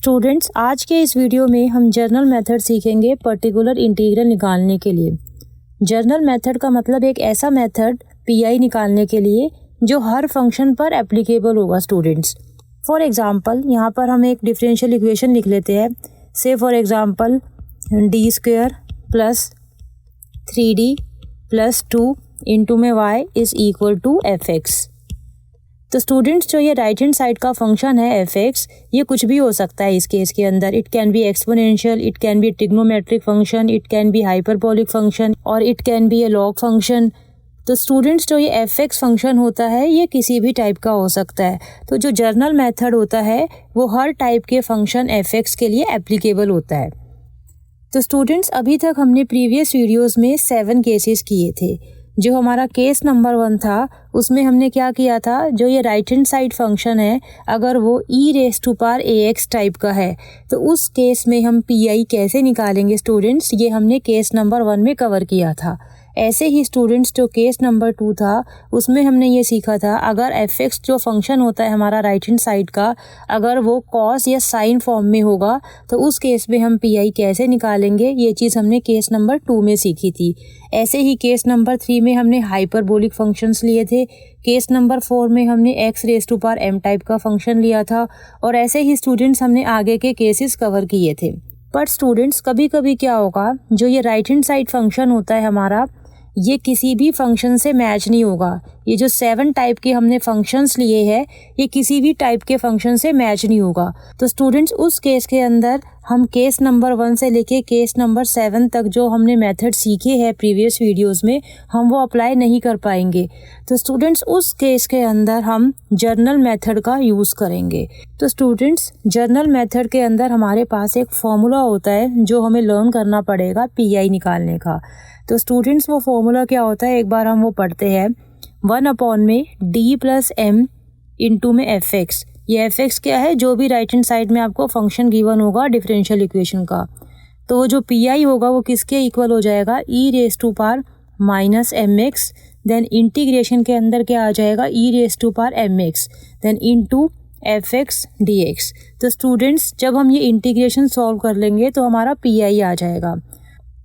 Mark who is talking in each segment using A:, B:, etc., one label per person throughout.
A: Students, आज के इस वीडियो में हम जर्नल मेथड सीखेंगे पर्टिकुलर इंटीग्रल निकालने के लिए। जर्नल मेथड का मतलब एक ऐसा मेथड पीआई निकालने के लिए जो हर फंक्शन पर एप्लीकेबल होगा। स्टूडेंट्स, फॉर एग्जांपल यहाँ पर हम एक डिफरेंशियल इक्वेशन लिख लेते हैं। Say for example D square plus 3d plus 2 into में y is equal to F X. तो स्टूडेंट्स, जो ये राइट हैंड साइड का फंक्शन है एफ एक्स, ये कुछ भी हो सकता है इस केस के अंदर। It can be exponential, it can be trigonometric function, it can be hyperbolic function और it can be a log function. तो स्टूडेंट्स, जो ये एफ एक्स फंक्शन होता है ये किसी भी टाइप का हो सकता है। तो जो जर्नल मेथड होता है वो हर टाइप के फंक्शन एफ एक्स के लिए एप्लीकेबल होता है। तो स्टूडेंट्स, अभी तक हमने प्रीवियस वीडियोस में 7 केसेस किए थे। जो हमारा केस नंबर 1 था उसमें हमने क्या किया था, जो ये राइट हैंड साइड फंक्शन है अगर वो e raise to power ax type का है तो उस केस में हम पीआई कैसे निकालेंगे स्टूडेंट्स, ये हमने केस नंबर 1 में कवर किया था। ऐसे ही स्टूडेंट्स, जो केस नंबर 2 था उसमें हमने ये सीखा था अगर एफ एक्स जो फंक्शन होता है हमारा राइट हैंड साइड का, अगर वो कॉस या साइन फॉर्म में होगा तो उस केस में हम पीआई कैसे निकालेंगे, ये चीज़ हमने केस नंबर 2 में सीखी थी। ऐसे ही केस नंबर 3 में हमने हाइपरबोलिक फंक्शंस लिए थे। केस नंबर 4 में हमने X raise to power m type का फंक्शन लिया था। और ऐसे ही स्टूडेंट्स हमने आगे के केसेस कवर किए थे। बट स्टूडेंट्स, कभी कभी क्या होगा, जो ये राइट हैंड साइड फंक्शन होता है हमारा, ये किसी भी फंक्शन से मैच नहीं होगा। ये जो 7 टाइप के हमने फंक्शंस लिए हैं ये किसी भी टाइप के फंक्शन से मैच नहीं होगा। तो स्टूडेंट्स, उस केस के अंदर हम केस नंबर 1 से लेके केस नंबर 7 तक जो हमने मेथड सीखे हैं प्रीवियस वीडियोस में, हम वो अप्लाई नहीं कर पाएंगे। तो स्टूडेंट्स, उस केस के अंदर हम जर्नल मेथड का यूज़ करेंगे। तो स्टूडेंट्स, जर्नल मेथड के अंदर हमारे पास एक फॉर्मूला होता है जो हमें लर्न करना पड़ेगा पीआई निकालने का। तो स्टूडेंट्स, वो फॉर्मूला क्या होता है, एक बार हम वो पढ़ते हैं। 1 में d प्लस m इंटू में एफ एक्स। ये एफ एक्स क्या है, जो भी राइट हैंड साइड में आपको फंक्शन गिवन होगा डिफरेंशियल इक्वेशन का, तो जो पीआई होगा वो किसके इक्वल हो जाएगा, e raise to power minus m x. Then integration के अंदर क्या आ जाएगा, e raise to power m x then into f x d x. तो स्टूडेंट्स, जब हम ये इंटीग्रेशन सॉल्व कर लेंगे तो हमारा पीआई आ जाएगा।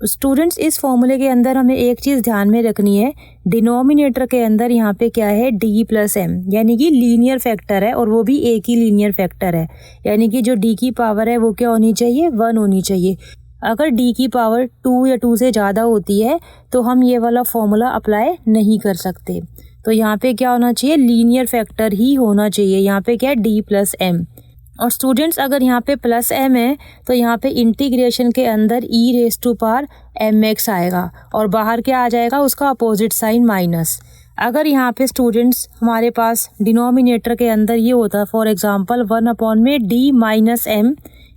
A: स्टूडेंट्स, इस फॉर्मूले के अंदर हमें एक चीज़ ध्यान में रखनी है, डिनोमिनेटर के अंदर यहाँ पे क्या है, d प्लस m, यानी कि लीनियर फैक्टर है और वो भी एक ही लीनियर फैक्टर है। यानी कि जो d की पावर है वो क्या होनी चाहिए, 1 होनी चाहिए। अगर d की पावर 2 या 2 से ज़्यादा होती है तो हम ये वाला फॉर्मूला अप्लाई नहीं कर सकते। तो यहाँ पे क्या होना चाहिए, लीनियर फैक्टर ही होना चाहिए। यहाँ पे क्या है, d प्लस m। और स्टूडेंट्स, अगर यहाँ पे प्लस m है तो यहाँ पे इंटीग्रेशन के अंदर e raise to power mx आएगा और बाहर क्या आ जाएगा, उसका अपोजिट साइन माइनस। अगर यहाँ पे स्टूडेंट्स हमारे पास डिनोमिनेटर के अंदर ये होता, फॉर एग्जांपल 1 में d माइनस m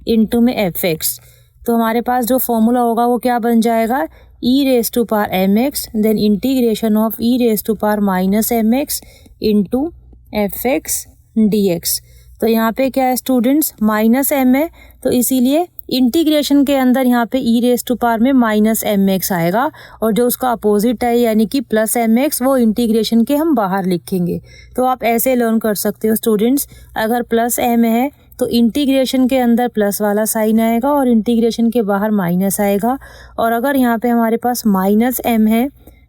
A: इंटू में एफ एक्स, तो हमारे पास जो फॉर्मूला होगा वो क्या बन जाएगा, e raise to power mx then integration of e raise to power minus mx into f x d x. तो यहाँ पे क्या है स्टूडेंट्स, माइनस m है तो इसीलिए इंटीग्रेशन के अंदर यहाँ पे e रेज़ टू पावर में माइनस mx आएगा और जो उसका अपोजिट है यानी कि प्लस mx, वो इंटीग्रेशन के हम बाहर लिखेंगे। तो आप ऐसे लर्न कर सकते हो स्टूडेंट्स, अगर प्लस m है तो इंटीग्रेशन के अंदर प्लस वाला साइन आएगा और इंटीग्रेशन के बाहर माइनस आएगा। और अगर यहाँ पे हमारे पास माइनस m है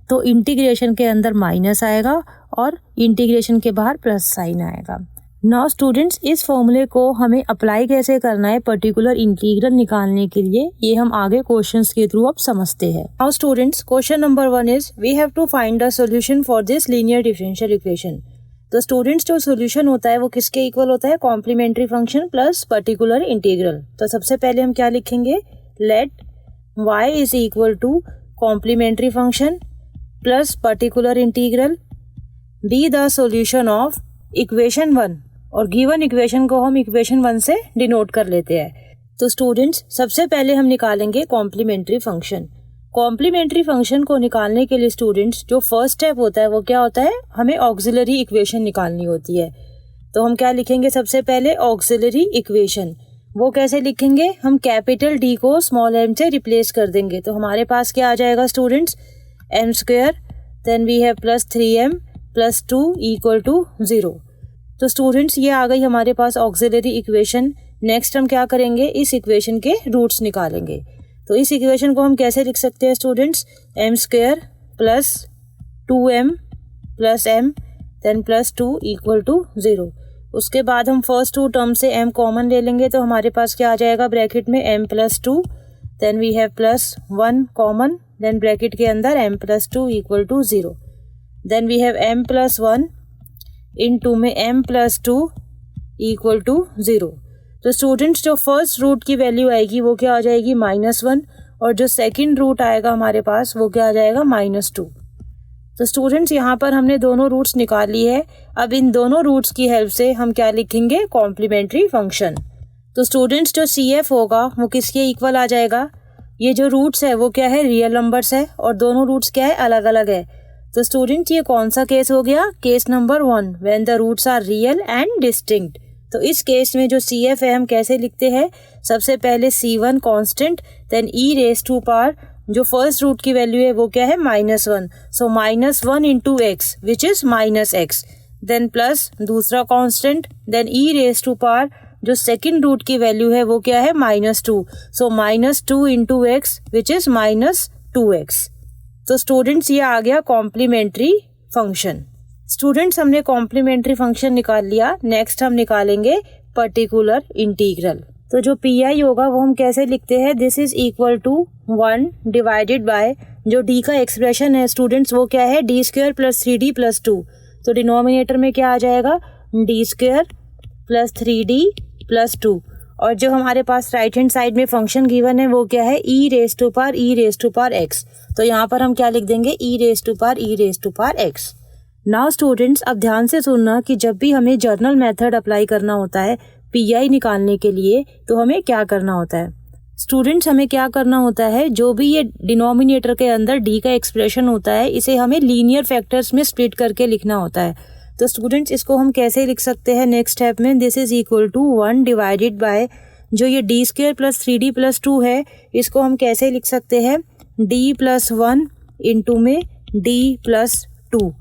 A: तो इंटीग्रेशन के अंदर माइनस आएगा और इंटीग्रेशन के बाहर प्लस साइन आएगा। नाउ स्टूडेंट्स, इस फॉर्मूले को हमें अप्लाई कैसे करना है पर्टिकुलर इंटीग्रल निकालने के लिए, ये हम आगे क्वेश्चंस के थ्रू अब समझते हैं। Now students, question number 1 is we have to find the solution for this linear differential equation. तो स्टूडेंट्स, जो सॉल्यूशन होता है वो किसके इक्वल होता है, complementary function plus particular integral. तो सबसे पहले हम क्या लिखेंगे, let y is equal to complementary function plus particular integral be the solution of equation 1। और गिवन इक्वेशन को हम इक्वेशन 1 से डिनोट कर लेते हैं। तो स्टूडेंट्स, सबसे पहले हम निकालेंगे कॉम्प्लीमेंट्री फंक्शन। कॉम्प्लीमेंट्री फंक्शन को निकालने के लिए स्टूडेंट्स, जो फर्स्ट स्टेप होता है वो क्या होता है, हमें ऑक्सिलरी इक्वेशन निकालनी होती है। तो हम क्या लिखेंगे, सबसे पहले ऑक्सिलरी इक्वेशन। वो कैसे लिखेंगे, हम कैपिटल D को स्मॉल m से रिप्लेस कर देंगे। तो हमारे पास क्या आ जाएगा students, m square then we have plus 3m plus 2 equal to 0। तो स्टूडेंट्स, ये आ गई हमारे पास ऑक्सिलरी इक्वेशन। नेक्स्ट हम क्या करेंगे, इस इक्वेशन के रूट्स निकालेंगे। तो इस इक्वेशन को हम कैसे लिख सकते हैं students, m² plus 2m plus m then plus 2 equal to 0। उसके बाद हम फर्स्ट 2 टर्म से m कॉमन ले लेंगे, तो हमारे पास क्या आ जाएगा ब्रैकेट में m plus 2, then we have plus 1 common, then bracket के अंदर m plus 2 equal to 0, then we have m plus 1 इन 2 में m प्लस 2 इक्वल टू 0। तो स्टूडेंट्स जो फर्स्ट रूट की वैल्यू आएगी वो क्या आ जाएगी -1, और जो सेकंड रूट आएगा हमारे पास वो क्या आ जाएगा -2। तो स्टूडेंट्स यहाँ पर हमने दोनों रूट्स निकाल ली है। अब इन दोनों रूट्स की हेल्प से हम क्या लिखेंगे, कॉम्प्लीमेंट्री फंक्शन। तो स्टूडेंट्स जो CF होगा वो किसके इक्वल आ जाएगा, ये जो रूट्स है वो क्या है, रियल नंबर्स है, और दोनों रूट्स क्या है, अलग अलग है। तो स्टूडेंट्स ये कौन सा केस हो गया, case number 1, when the roots are real and distinct. तो इस केस में जो CF है हम कैसे लिखते हैं, सबसे पहले C1 constant, then e raise to power, जो फर्स्ट रूट की वैल्यू है वो क्या है -1, so -1 into x which is -x, then plus दूसरा constant, then e raise to power, जो सेकंड रूट की वैल्यू है वो क्या है -2, so -2 into x which is -2x। तो स्टूडेंट्स ये आ गया कॉम्प्लीमेंट्री फंक्शन। स्टूडेंट्स हमने कॉम्प्लीमेंट्री फंक्शन निकाल लिया, नेक्स्ट हम निकालेंगे पर्टिकुलर इंटीग्रल। तो जो PI होगा वो हम कैसे लिखते हैं, this is equal to 1 divided by, जो D का एक्सप्रेशन है स्टूडेंट्स वो क्या है, d² प्लस 3D प्लस 2। तो डिनोमिनेटर में क्या आ जाएगा, d² प्लस 3D प्लस 2, और जो हमारे पास राइट हैंड साइड में फंक्शन गिवन है वो क्या है, e raise to power x। तो यहाँ पर हम क्या लिख देंगे, e raise to power x। Now students अब ध्यान से सुनना कि जब भी हमें जर्नल मेथड अप्लाई करना होता है PI निकालने के लिए, तो हमें क्या करना होता है स्टूडेंट्स, हमें क्या करना होता है, जो भी ये डिनोमिनेटर के अंदर D का एक्सप्रेशन होता है इसे हमें लीनियर फैक्टर्स में स्प्लिट करके लिखना होता है। तो स्टूडेंट्स इसको हम कैसे लिख सकते हैं नेक्स्ट स्टेप में, this is equal to 1 divided by, जो ये d² प्लस 3D प्लस 2 है इसको हम कैसे लिख सकते हैं, d प्लस 1 इंटू में d प्लस 2।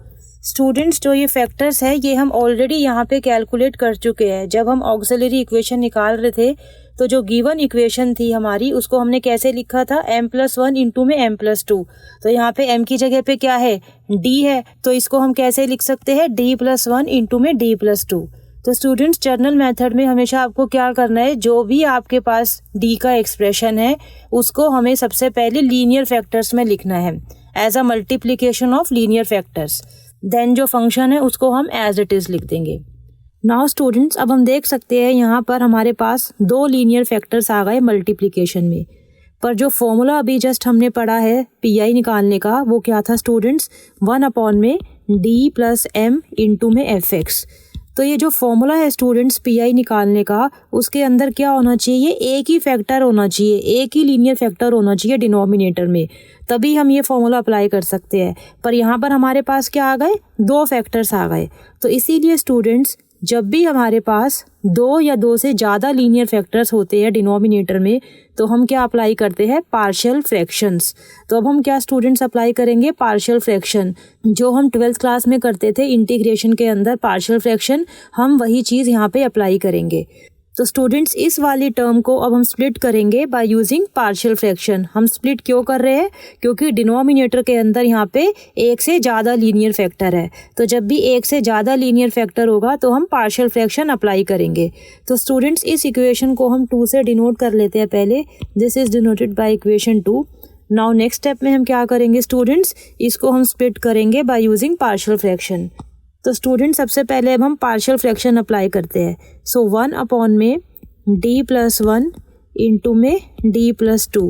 A: स्टूडेंट्स जो ये फैक्टर्स है ये हम ऑलरेडी यहाँ पे कैलकुलेट कर चुके हैं। जब हम ऑक्सिलरी इक्वेशन निकाल रहे थे तो जो गिवन इक्वेशन थी हमारी उसको हमने कैसे लिखा था, m प्लस 1 इंटू में m प्लस 2। तो यहाँ पे m की जगह पे क्या है, d है, तो इसको हम कैसे लिख सकते हैं, d प्लस 1 इंटू में d प्लस 2। तो स्टूडेंट्स जर्नल मेथड में हमेशा आपको क्या करना है, जो भी आपके पास D का एक्सप्रेशन है उसको हमें सबसे पहले लीनियर फैक्टर्स में लिखना है, as a multiplication of linear factors. Then जो फंक्शन है उसको हम एज इट इज़ लिख देंगे। नाउ स्टूडेंट्स अब हम देख सकते हैं यहाँ पर हमारे पास 2 लीनियर फैक्टर्स आ गए मल्टीप्लिकेशन में, पर जो फॉर्मूला अभी जस्ट हमने पढ़ा है PI निकालने का वो क्या था स्टूडेंट्स, 1 में D प्लस m इंटू में fx। तो ये जो फॉर्मूला है स्टूडेंट्स PI निकालने का, उसके अंदर क्या होना चाहिए, एक ही फैक्टर होना चाहिए, एक ही लीनियर फैक्टर होना चाहिए डिनोमिनेटर में, तभी हम ये फॉर्मूला अप्लाई कर सकते हैं। पर यहाँ पर हमारे पास क्या आ गए, 2 फैक्टर्स आ गए। तो इसीलिए स्टूडेंट्स जब भी हमारे पास 2 या 2 से ज़्यादा लीनियर फैक्टर्स होते हैं डिनोमिनेटर में, तो हम क्या अप्लाई करते हैं, पार्शियल फ्रैक्शंस। तो अब हम क्या स्टूडेंट्स अप्लाई करेंगे, पार्शियल फ्रैक्शन, जो हम 12th क्लास में करते थे इंटीग्रेशन के अंदर पार्शियल फ्रैक्शन, हम वही चीज़ यहाँ पे अप्लाई करेंगे। तो स्टूडेंट्स इस वाली टर्म को अब हम स्प्लिट करेंगे बाय यूजिंग पार्शियल फ्रैक्शन। हम स्प्लिट क्यों कर रहे हैं, क्योंकि डिनोमिनेटर के अंदर यहाँ पे 1 से ज़्यादा लीनियर फैक्टर है, तो जब भी 1 से ज़्यादा लीनियर फैक्टर होगा तो हम पार्शियल फ्रैक्शन अप्लाई करेंगे। तो स्टूडेंट्स इस इक्वेशन को हम 2 से डिनोट कर लेते हैं पहले, this is denoted by equation 2। Now next step में हम क्या करेंगे स्टूडेंट्स, इसको हम स्प्लिट करेंगे बाय यूजिंग पार्शियल फ्रैक्शन। तो स्टूडेंट सबसे पहले अब हम पार्शियल फ्रैक्शन अप्लाई करते हैं। सो 1 में d प्लस 1 इंटू में d प्लस 2।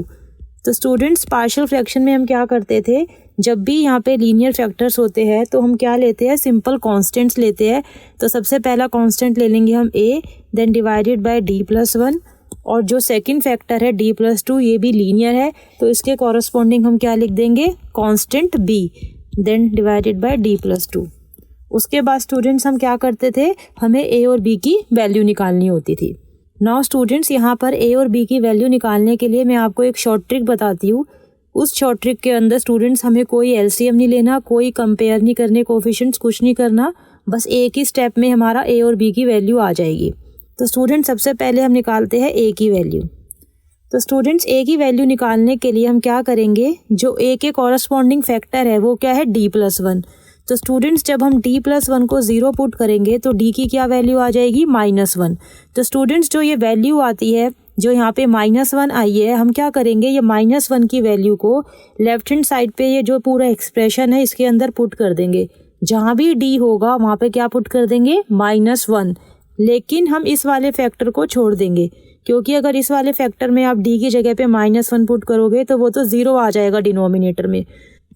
A: तो स्टूडेंट्स पार्शियल फ्रैक्शन में हम क्या करते थे, जब भी यहाँ पे लीनियर फैक्टर्स होते हैं तो हम क्या लेते हैं, सिंपल कांस्टेंट्स लेते हैं। तो सबसे पहला कांस्टेंट ले लेंगे हम a, then divided by d plus 1, और जो सेकंड फैक्टर है d प्लस 2 ये भी लीनियर है, तो इसके कॉरस्पॉन्डिंग हम क्या लिख देंगे, constant b, then divided by d plus 2। उसके बाद स्टूडेंट्स हम क्या करते थे, हमें a और b की वैल्यू निकालनी होती थी। नाउ स्टूडेंट्स यहाँ पर a और b की वैल्यू निकालने के लिए मैं आपको एक शॉर्ट ट्रिक बताती हूँ। उस शॉर्ट ट्रिक के अंदर स्टूडेंट्स हमें कोई LCM नहीं लेना, कोई कंपेयर नहीं करने कोफिशिएंट्स, कुछ नहीं करना, बस एक ही स्टेप में हमारा a और b की वैल्यू आ जाएगी। तो स्टूडेंट सबसे पहले हम निकालते हैं ए की वैल्यू। तो स्टूडेंट्स ए की वैल्यू निकालने के लिए हम क्या करेंगे, जो ए के कॉरस्पॉन्डिंग फैक्टर है वो क्या है d+1। तो स्टूडेंट्स जब हम d+1 को 0 पुट करेंगे तो d की क्या वैल्यू आ जाएगी -1। तो स्टूडेंट्स जो ये वैल्यू आती है, जो यहाँ पे -1 आई है, हम क्या करेंगे, ये -1 की वैल्यू को लेफ्ट हैंड साइड पे ये जो पूरा एक्सप्रेशन है इसके अंदर पुट कर देंगे। जहाँ भी d होगा वहाँ पे क्या पुट कर देंगे, -1। लेकिन हम इस वाले फैक्टर को छोड़ देंगे, क्योंकि अगर इस वाले फैक्टर में आप d की जगह पे -1 पुट करोगे तो वो तो 0 आ जाएगा डिनोमिनेटर में।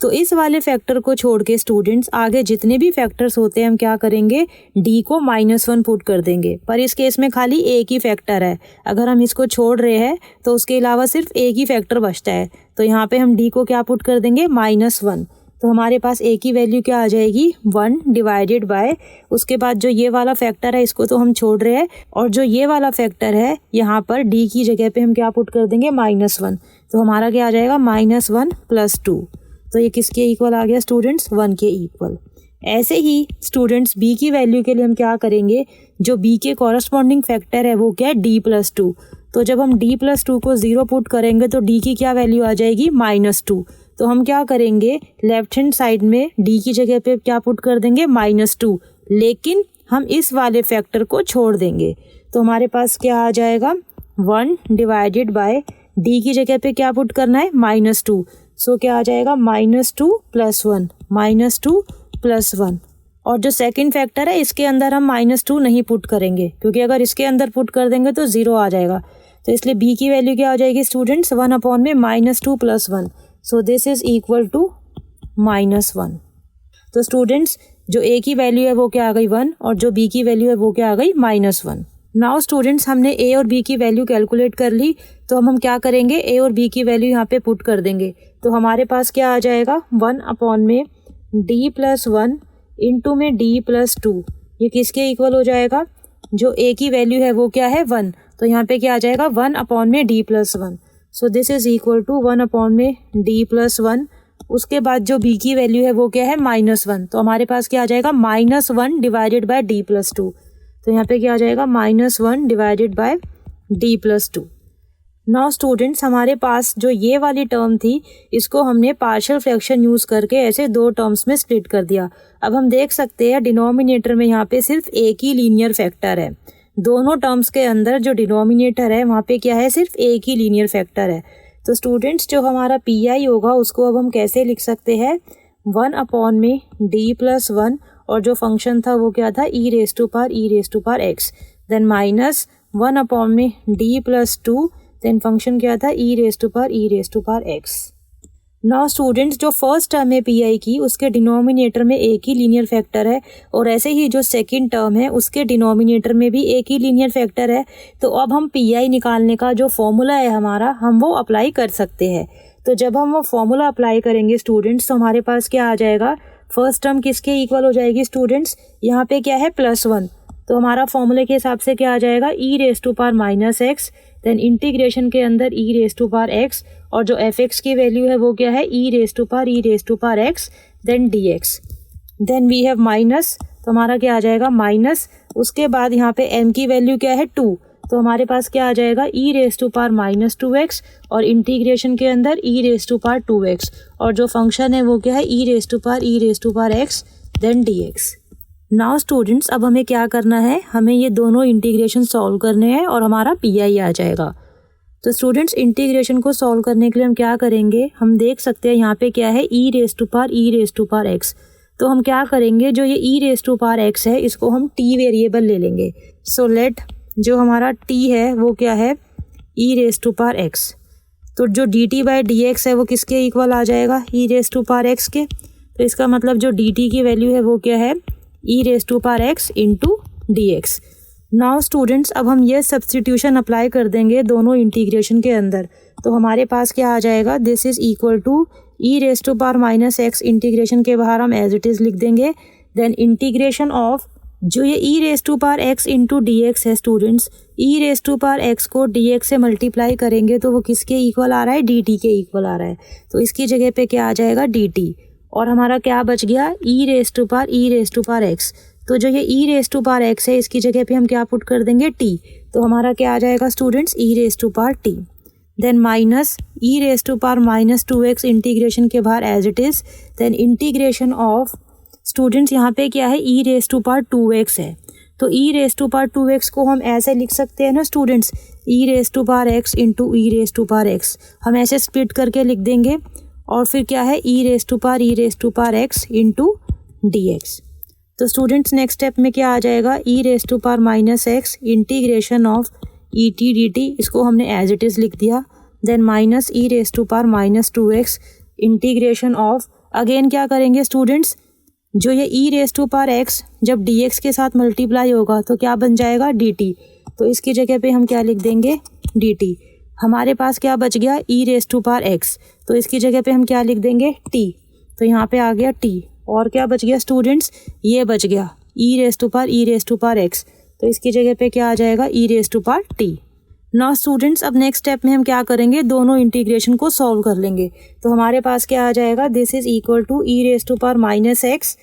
A: तो इस वाले फैक्टर को छोड़ के स्टूडेंट्स आगे जितने भी फैक्टर्स होते हैं हम क्या करेंगे, d को -1 पुट कर देंगे। पर इस केस में खाली एक ही फैक्टर है, अगर हम इसको छोड़ रहे हैं तो उसके अलावा सिर्फ एक ही फैक्टर बचता है। तो यहाँ पे हम d को क्या पुट कर देंगे, -1। तो हमारे पास a की वैल्यू क्या आ जाएगी, 1 डिवाइडेड बाय, उसके बाद जो ये वाला फैक्टर है इसको तो हम छोड़ रहे हैं, और जो ये वाला फैक्टर है यहाँ पर d की जगह पे हम क्या पुट कर देंगे, -1। तो हमारा क्या आ जाएगा, -1 + 2। तो ये किसके इक्वल आ गया स्टूडेंट्स, 1 के इक्वल। ऐसे ही स्टूडेंट्स b की वैल्यू के लिए हम क्या करेंगे, जो b के कॉरस्पॉन्डिंग फैक्टर है वो क्या है, d+2। तो जब हम d+2 को 0 पुट करेंगे तो d की क्या वैल्यू आ जाएगी, -2। तो हम क्या करेंगे, लेफ्ट हैंड साइड में d की जगह पे क्या पुट कर देंगे, -2, लेकिन हम इस वाले फैक्टर को छोड़ देंगे। तो हमारे पास क्या आ जाएगा, 1 डिवाइडेड बाय, d की जगह पे क्या पुट करना है, -2। सो क्या आ जाएगा, -2 + 1, -2 + 1। और जो सेकंड फैक्टर है इसके अंदर हम -2 नहीं पुट करेंगे, क्योंकि अगर इसके अंदर पुट कर देंगे तो 0 आ जाएगा। तो इसलिए b की वैल्यू क्या आ जाएगी स्टूडेंट्स, 1/में -2 + 1। So this is equal to -1। तो स्टूडेंट्स जो a की वैल्यू है वो क्या आ गई, 1, और जो b की वैल्यू है वो क्या आ गई, -1। नाउ स्टूडेंट्स हमने a और b की वैल्यू कैलकुलेट कर ली, तो हम क्या करेंगे, a और b की वैल्यू यहाँ पे पुट कर देंगे। तो हमारे पास क्या आ जाएगा, 1/में d+1 इंटू में d+2। ये किसके इक्वल हो जाएगा, जो a की वैल्यू है वो क्या है, 1। तो यहाँ पे क्या आ जाएगा, 1/में d+1। So this is equal to 1/में d+1। उसके बाद जो b की वैल्यू है वो क्या है, -1। तो हमारे पास क्या आ जाएगा, -1 डिवाइडेड बाय d+2। तो यहाँ पे क्या आ जाएगा, -1 divided bye d+2। Now students हमारे पास जो ये वाली टर्म थी इसको हमने पार्शियल फ्रैक्शन यूज़ करके ऐसे 2 टर्म्स में स्प्लिट कर दिया। अब हम देख सकते हैं डिनोमिनेटर में यहाँ पे सिर्फ एक ही लीनियर फैक्टर है। दोनों टर्म्स के अंदर जो डिनोमिनेटर है वहाँ पे क्या है, सिर्फ एक ही लीनियर फैक्टर है। तो स्टूडेंट्स जो हमारा पी होगा उसको अब हम कैसे लिख सकते हैं, 1/में d+1, और जो फंक्शन था वो क्या था, e⁻x, then -1/में d+2, then function क्या था, e⁻x। नाउ स्टूडेंट्स जो फर्स्ट टर्म है पी की उसके डिनोमिनेटर में एक ही लीनियर फैक्टर है, और ऐसे ही जो सेकंड टर्म है उसके डिनोमिनेटर में भी एक ही लीनियर फैक्टर है। तो अब हम पी निकालने का जो फॉर्मूला है हमारा, हम वो अप्लाई कर सकते हैं। तो जब हम वो फॉर्मूला अप्लाई करेंगे स्टूडेंट्स, तो हमारे पास क्या आ जाएगा, फर्स्ट टर्म किसके इक्वल हो जाएगी स्टूडेंट्स, यहाँ पे क्या है, +1। तो हमारा फॉर्मूले के हिसाब से क्या आ जाएगा, e⁻x, देन इंटीग्रेशन के अंदर e⁻x, और जो f(x) की वैल्यू है वो क्या है, e⁻x, then dx, then we have minus. तो हमारा क्या आ जाएगा, माइनस। उसके बाद यहाँ पे m की वैल्यू क्या है, 2। तो हमारे पास क्या आ जाएगा, e⁻²x, और इंटीग्रेशन के अंदर e⁻²x, और जो फंक्शन है वो क्या है, e⁻x, then dx। Now students अब हमें क्या करना है, हमें ये दोनों इंटीग्रेशन सॉल्व करने हैं और हमारा पी आ जाएगा। तो स्टूडेंट्स इंटीग्रेशन को सॉल्व करने के लिए हम क्या करेंगे, हम देख सकते हैं यहाँ पे क्या है, e⁻x। तो हम क्या करेंगे, जो ये e⁻x है इसको हम t वेरिएबल ले लेंगे। सो लेट जो हमारा t है वो क्या है, e⁻x। तो जो dt/dx है वो किसके इक्वल आ जाएगा, e⁻x के। तो इसका मतलब जो dt की वैल्यू है वो क्या है, e⁻x into dx। Now students अब हम ये सब्स्टिट्यूशन अप्लाई कर देंगे दोनों इंटीग्रेशन के अंदर। तो हमारे पास क्या आ जाएगा, this is equal to e⁻x, integration के बाहर हम एज इट इज़ लिख देंगे, देन इंटीग्रेशन ऑफ जो ये e⁻x इंटू dx है स्टूडेंट्स, e⁻x को dx से मल्टीप्लाई करेंगे तो वो किसके इक्वल आ रहा है, dt के इक्वल आ रहा है। तो इसकी जगह पे क्या आ जाएगा, dt, और हमारा क्या बच गया, e⁻x। तो जो ये e raise to power x है इसकी जगह पे हम क्या पुट कर देंगे टी, तो हमारा क्या आ जाएगा students e raise to power t. Then minus e raise to power minus 2x integration के बाहर as it is, then integration of students यहाँ पे क्या है e raise to power 2x है, तो ई रेस टू पावर 2x को हम ऐसे लिख सकते हैं ना students, e raise to power x into e raise to power x, हम ऐसे स्प्लिट करके लिख देंगे और फिर क्या है e raise to power x into dx। तो स्टूडेंट्स नेक्स्ट स्टेप में क्या आ जाएगा e raise to power minus x integration of e t d t, इसको हमने एज इट इज़ लिख दिया। Then minus e raise to power minus 2x integration of, again क्या करेंगे स्टूडेंट्स, जो ये e raise to power x जब dx के साथ मल्टीप्लाई होगा तो क्या बन जाएगा dt, तो इसकी जगह पे हम क्या लिख देंगे dt। हमारे पास क्या बच गया e raise to power x, तो इसकी जगह पे हम क्या लिख देंगे t, तो यहाँ पे आ गया t। और क्या बच गया स्टूडेंट्स, ये बच गया e raise to power x, तो इसकी जगह पे क्या आ जाएगा e raise to power t। Now students अब नेक्स्ट स्टेप में हम क्या करेंगे, दोनों इंटीग्रेशन को सॉल्व कर लेंगे। तो हमारे पास क्या आ जाएगा, this is equal to e raise to power minus x,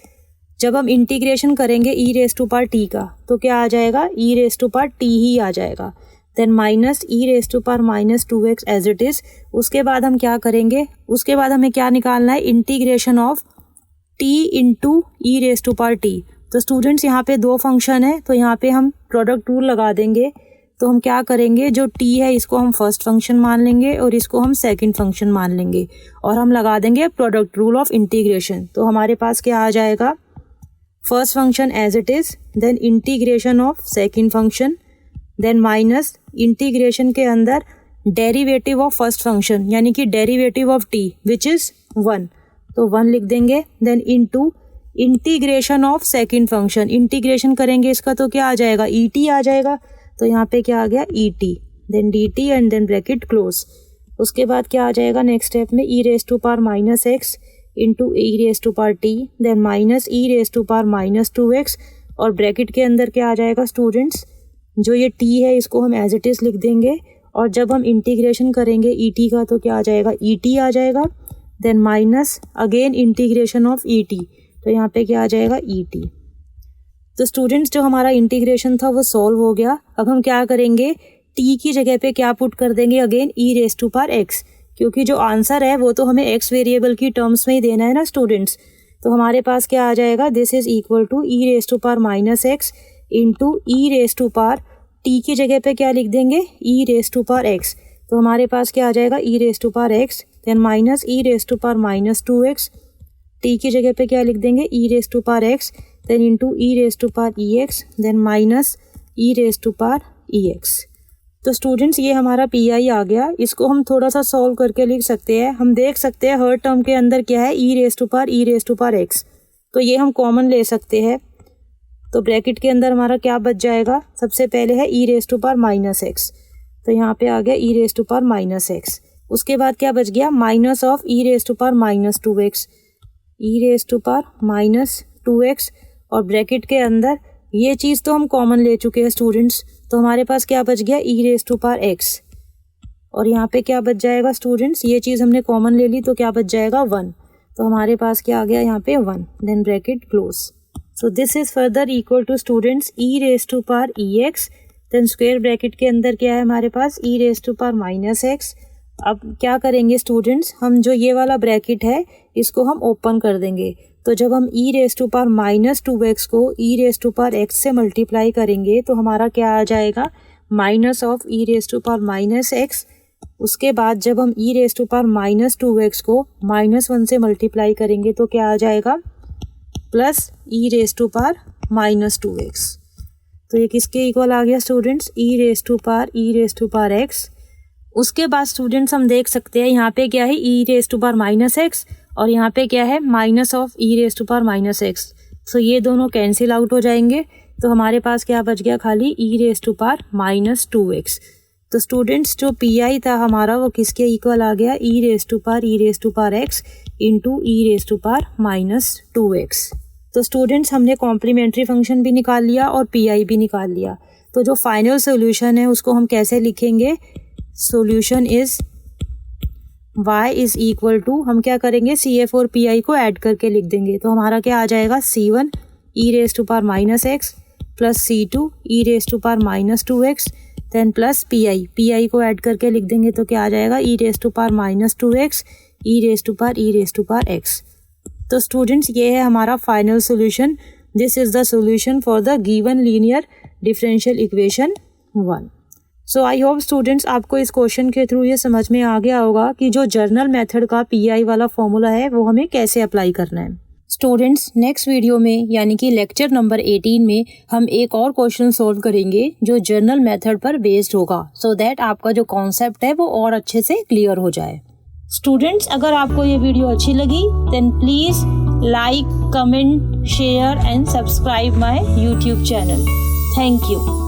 A: जब हम इंटीग्रेशन करेंगे e raise to power t का तो क्या आ जाएगा e raise to power t ही आ जाएगा। Then minus e raise to power minus 2x as it is, उसके बाद हम क्या करेंगे, उसके बाद हमें क्या निकालना है integration of t into e raise to power t। तो स्टूडेंट्स यहाँ पे दो फंक्शन है, तो यहाँ पे हम प्रोडक्ट रूल लगा देंगे। तो हम क्या करेंगे, जो t है इसको हम फर्स्ट फंक्शन मान लेंगे और इसको हम सेकंड फंक्शन मान लेंगे और हम लगा देंगे प्रोडक्ट रूल ऑफ इंटीग्रेशन। तो हमारे पास क्या आ जाएगा, first function as it is, then integration of second function, then minus integration के अंदर डेरिवेटिव ऑफ फर्स्ट फंक्शन यानी कि derivative of t which is 1, तो 1 लिख देंगे। Then into integration of second function, integration करेंगे इसका तो क्या आ जाएगा ई टी आ जाएगा, तो यहाँ पे क्या आ गया e t, then d t and then bracket close. उसके बाद क्या आ जाएगा नेक्स्ट स्टेप में e raise to power minus x into e raise to power t, then minus e raise to power minus 2x और bracket के अंदर क्या आ जाएगा स्टूडेंट्स, जो ये t है इसको हम एज इट इज़ लिख देंगे और जब हम इंटीग्रेशन करेंगे ई टी का तो क्या आ जाएगा ई टी आ जाएगा। Then minus again integration of e t, तो यहाँ पे क्या आ जाएगा ई टी। तो स्टूडेंट्स जो हमारा इंटीग्रेशन था वो सॉल्व हो गया। अब हम क्या करेंगे, t की जगह पे क्या पुट कर देंगे again e raise to power x, क्योंकि जो आंसर है वो तो हमें x वेरिएबल की टर्म्स में ही देना है ना स्टूडेंट्स। तो हमारे पास क्या आ जाएगा, this is equal to e raise to power minus x into e raise to power t की जगह पे क्या लिख देंगे e raise to power x, तो हमारे पास क्या आ जाएगा e raise to power x, then minus e raise to power minus 2x, t की जगह पे क्या लिख देंगे e raise to power x, then into e raise to power e x, then minus e raise to power e x. तो students ये हमारा P I आ गया, इसको हम थोड़ा सा सॉल्व करके लिख सकते हैं। हम देख सकते हैं हर टर्म के अंदर क्या है e raise to power x, तो ये हम कॉमन ले सकते हैं। तो ब्रैकेट के अंदर हमारा क्या बच जाएगा, सबसे पहले है e raise to power minus x, तो यहाँ पे आ गया e raise to power minus x. उसके बाद क्या बच गया minus of e raise to power minus 2x, e raise to power minus 2x और ब्रैकेट के अंदर ये चीज़ तो हम कॉमन ले चुके हैं स्टूडेंट्स, तो हमारे पास क्या बच गया e raise to power x और यहाँ पे क्या बच जाएगा स्टूडेंट्स, ये चीज़ हमने कॉमन ले ली तो क्या बच जाएगा 1, तो हमारे पास क्या आ गया यहाँ पे 1, then bracket close. So this is further equal to students e raise to power e x, then square bracket के अंदर क्या है हमारे पास e raise to power minus x. अब क्या करेंगे स्टूडेंट्स, हम जो ये वाला ब्रैकेट है इसको हम ओपन कर देंगे, तो जब हम e raise to power minus 2x को e raise to power x से मल्टीप्लाई करेंगे तो हमारा क्या आ जाएगा minus of e raise to power minus x। उसके बाद जब हम e raise to power minus 2x को -1 से मल्टीप्लाई करेंगे तो क्या आ जाएगा plus e raise to power minus 2x। तो ये किसके इक्वल आ गया students, e raise to power x। उसके बाद स्टूडेंट्स हम देख सकते हैं यहाँ पे क्या है e raise to power minus x और यहाँ पे क्या है minus of e raise to power minus x. So ये दोनों कैंसिल आउट हो जाएंगे, तो हमारे पास क्या बच गया खाली e raise to power minus 2x। तो स्टूडेंट्स जो पी आई था हमारा वो किसके इक्वल आ गया e raise to power x into e raise to power minus 2x। तो स्टूडेंट्स हमने कॉम्प्लीमेंट्री फंक्शन भी निकाल लिया और पी आई भी निकाल लिया। तो जो फाइनल सोल्यूशन है उसको हम कैसे लिखेंगे, solution is y is equal to, हम क्या करेंगे CF और PI को ऐड करके लिख देंगे, तो हमारा क्या आ जाएगा C1 e raised to power minus x plus c2 e raised to power minus 2x then plus pi को ऐड करके लिख देंगे तो क्या आ जाएगा e raised to power minus 2x e raised to power x। तो स्टूडेंट्स ये है हमारा final solution. This is the solution for the given linear differential equation 1। So I hope students आपको इस क्वेश्चन के थ्रू ये समझ में आ गया होगा कि जो जर्नल मेथड का पीआई वाला फॉर्मूला है वो हमें कैसे अप्लाई करना है। स्टूडेंट्स नेक्स्ट वीडियो में यानी कि लेक्चर नंबर 18 में हम एक और क्वेश्चन सॉल्व करेंगे जो जर्नल मेथड पर बेस्ड होगा, सो दैट आपका जो कॉन्सेप्ट है वो और अच्छे से क्लियर हो जाए। स्टूडेंट्स अगर आपको ये वीडियो अच्छी लगी then please like, comment, share and subscribe my YouTube channel. Thank you.